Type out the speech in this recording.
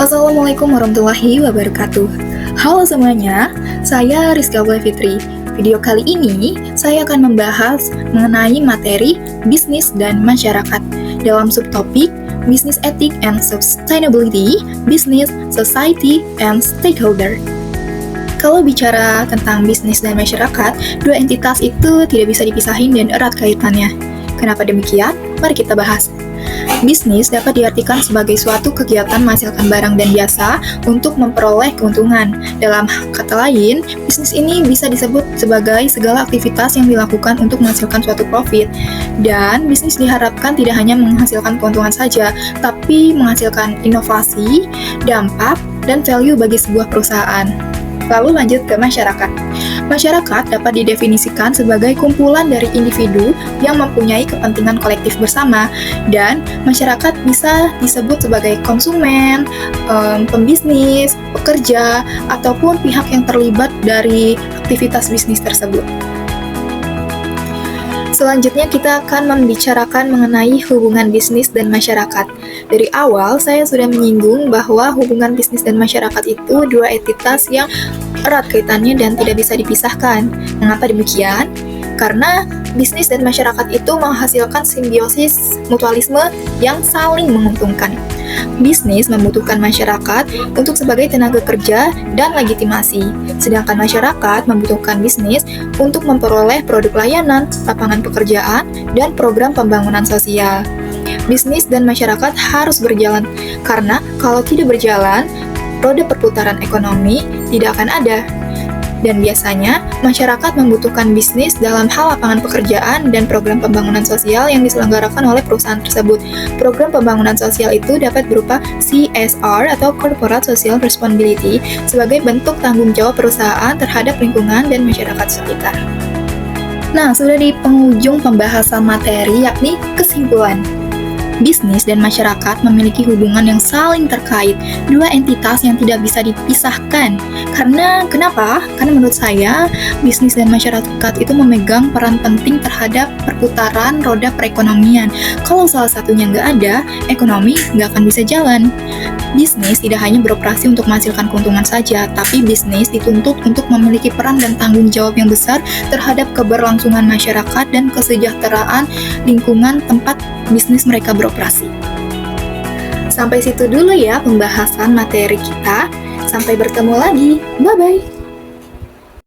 Assalamualaikum warahmatullahi wabarakatuh. Halo semuanya, saya Rizka Fitri. Video kali ini saya akan membahas mengenai materi bisnis dan masyarakat dalam subtopik Business Ethics and Sustainability, Business, Society, and Stakeholder. Kalau bicara tentang bisnis dan masyarakat, dua entitas itu tidak bisa dipisahin dan erat kaitannya. Kenapa demikian? Mari kita bahas. Bisnis dapat diartikan sebagai suatu kegiatan menghasilkan barang dan jasa untuk memperoleh keuntungan. Dalam kata lain, bisnis ini bisa disebut sebagai segala aktivitas yang dilakukan untuk menghasilkan suatu profit. Dan bisnis diharapkan tidak hanya menghasilkan keuntungan saja, tapi menghasilkan inovasi, dampak, dan value bagi sebuah perusahaan. Lalu lanjut ke masyarakat. Masyarakat dapat didefinisikan sebagai kumpulan dari individu yang mempunyai kepentingan kolektif bersama, dan masyarakat bisa disebut sebagai konsumen, pembisnis, pekerja, ataupun pihak yang terlibat dari aktivitas bisnis tersebut. Selanjutnya kita akan membicarakan mengenai hubungan bisnis dan masyarakat. Dari awal saya sudah menyinggung bahwa hubungan bisnis dan masyarakat itu dua entitas yang erat kaitannya dan tidak bisa dipisahkan. Mengapa demikian? Karena bisnis dan masyarakat itu menghasilkan simbiosis mutualisme yang saling menguntungkan. Bisnis membutuhkan masyarakat untuk sebagai tenaga kerja dan legitimasi, sedangkan masyarakat membutuhkan bisnis untuk memperoleh produk layanan, lapangan pekerjaan, dan program pembangunan sosial. Bisnis dan masyarakat harus berjalan, karena kalau tidak berjalan, roda perputaran ekonomi tidak akan ada. Dan biasanya, masyarakat membutuhkan bisnis dalam hal lapangan pekerjaan dan program pembangunan sosial yang diselenggarakan oleh perusahaan tersebut. Program pembangunan sosial itu dapat berupa CSR atau Corporate Social Responsibility sebagai bentuk tanggung jawab perusahaan terhadap lingkungan dan masyarakat sekitar. Nah, sudah di penghujung pembahasan materi, yakni kesimpulan. Bisnis dan masyarakat memiliki hubungan yang saling terkait, dua entitas yang tidak bisa dipisahkan. Kenapa? Karena menurut saya, bisnis dan masyarakat itu memegang peran penting terhadap perputaran roda perekonomian. Kalau salah satunya nggak ada, ekonomi nggak akan bisa jalan. Bisnis tidak hanya beroperasi untuk menghasilkan keuntungan saja, tapi bisnis dituntut untuk memiliki peran dan tanggung jawab yang besar terhadap keberlangsungan masyarakat dan kesejahteraan lingkungan tempat bisnis mereka beroperasi. Sampai situ dulu ya pembahasan materi kita. Sampai bertemu lagi. Bye-bye.